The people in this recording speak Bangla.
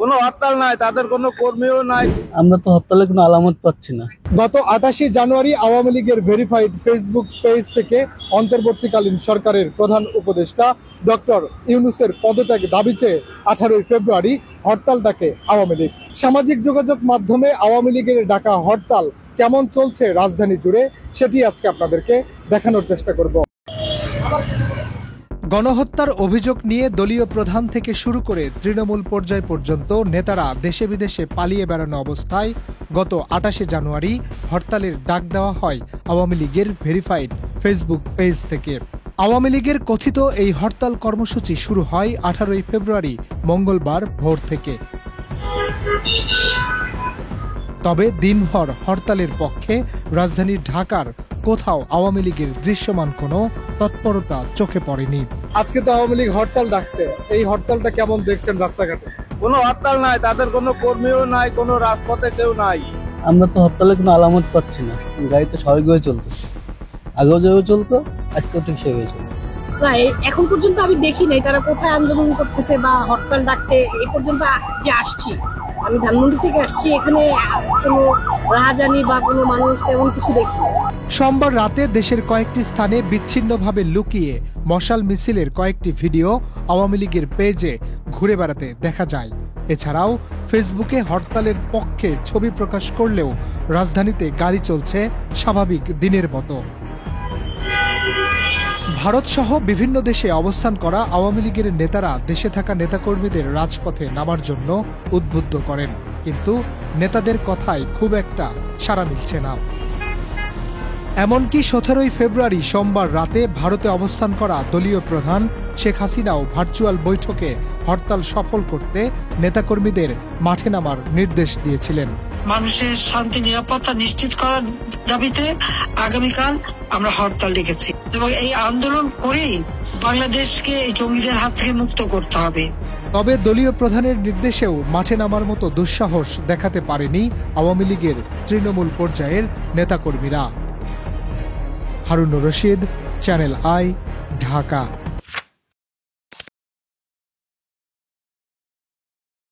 কোনো হরতাল নাই, তাদের কোনো কর্মীও নাই। আমরা তো হরতালের কোনো আলামত পাচ্ছি না। গত 28 জানুয়ারি আওয়ামী লীগের ভেরিফাইড ফেসবুক পেজ থেকে অন্তর্বর্তীকালীন সরকারের প্রধান উপদেষ্টা ডক্টর ইউনূসের পদত্যাগ দাবি চেয়ে 18 ফেব্রুয়ারি হরতাল ডাকে আওয়ামী লীগ। সামাজিক যোগাযোগ মাধ্যমে আওয়ামী লীগের ডাকা হরতাল কেমন চলছে রাজধানী জুড়ে, সেটি আজকে আপনাদেরকে দেখানোর চেষ্টা করব। গণহত্যার অভিযোগ নিয়ে দলীয় প্রধান থেকে শুরু করে তৃণমূল পর্যায় পর্যন্ত নেতারা দেশে বিদেশে পালিয়ে বেড়ানো অবস্থায় গত 28 জানুয়ারি হরতালের ডাক দেওয়া হয় আওয়ামী লীগের ভেরিফাইড ফেসবুক পেজ থেকে। আওয়ামী লীগের কথিত এই হরতাল কর্মসূচি শুরু হয় 18 ফেব্রুয়ারি মঙ্গলবার ভোর থেকে। তবে দিনভর হরতালের পক্ষে রাজধানী ঢাকার কোথাও আওয়ামী লীগের দৃশ্যমান কোনো তৎপরতা চোখে পড়েনি। আজকে তো আওয়ামী লীগ হরতাল ডাকছে, এই হরতালটা কেমন দেখছেন রাস্তাঘাটে? কোনো হরতাল নাই, তাদের কোনো কর্মীও নাই, কোনো রাজপথে কেউ নাই। আমরা তো হরতালের কোনো আলামত পাচ্ছি না। গাড়ি তো স্বাভাবিকভাবে চলতেছে, আগেও যেভাবে চলতো আজকেও ঠিক সেভাবে চলতো। এখন পর্যন্ত আমি দেখি নাই তারা কোথায় আন্দোলন করতেছে বা হরতাল ডাকছে। এই পর্যন্ত যে আসছি, আমি ধানমন্ডি থেকে আসছি, এখানে কোনো রাহাজানি বা কোনো মানুষ তেমন কিছু দেখি। সোমবার রাতে দেশের কয়েকটি স্থানে বিচ্ছিন্নভাবে লুকিয়ে মশাল মিছিলের কয়েকটি ভিডিও আওয়ামী লীগের পেজে ঘুরে বেড়াতে দেখা যায়। এছাড়াও ফেসবুকে হরতালের পক্ষে ছবি প্রকাশ করলেও রাজধানীতে গাড়ি চলছে স্বাভাবিক দিনের মতো। ভারত সহ বিভিন্ন দেশে অবস্থান করা আওয়ামী লীগের নেতারা দেশে থাকা নেতাকর্মীদের রাজপথে নামার জন্য উদ্বুদ্ধ করেন, কিন্তু নেতাদের কথায় খুব একটা সাড়া মিলছে না। এমনকি 17 ফেব্রুয়ারি সোমবার রাতে ভারতে অবস্থান করা দলীয় প্রধান শেখ হাসিনাও ভার্চুয়াল বৈঠকে হরতাল সফল করতে নেতাকর্মীদের মাঠে নামার নির্দেশ দিয়েছিলেন। মানুষের শান্তি নিরাপত্তা নিশ্চিত করার দাবিতে আগামীকাল আমরা হরতাল ডেকেছি এবং এই আন্দোলন করেই বাংলাদেশকে এই জঙ্গিদের হাত থেকে মুক্ত করতে হবে। তবে দলীয় প্রধানের নির্দেশেও মাঠে নামার মতো দুঃসাহস দেখাতে পারেনি আওয়ামী লীগের তৃণমূল পর্যায়ের নেতাকর্মীরা। Harunur Rashid, channel I, Dhaka.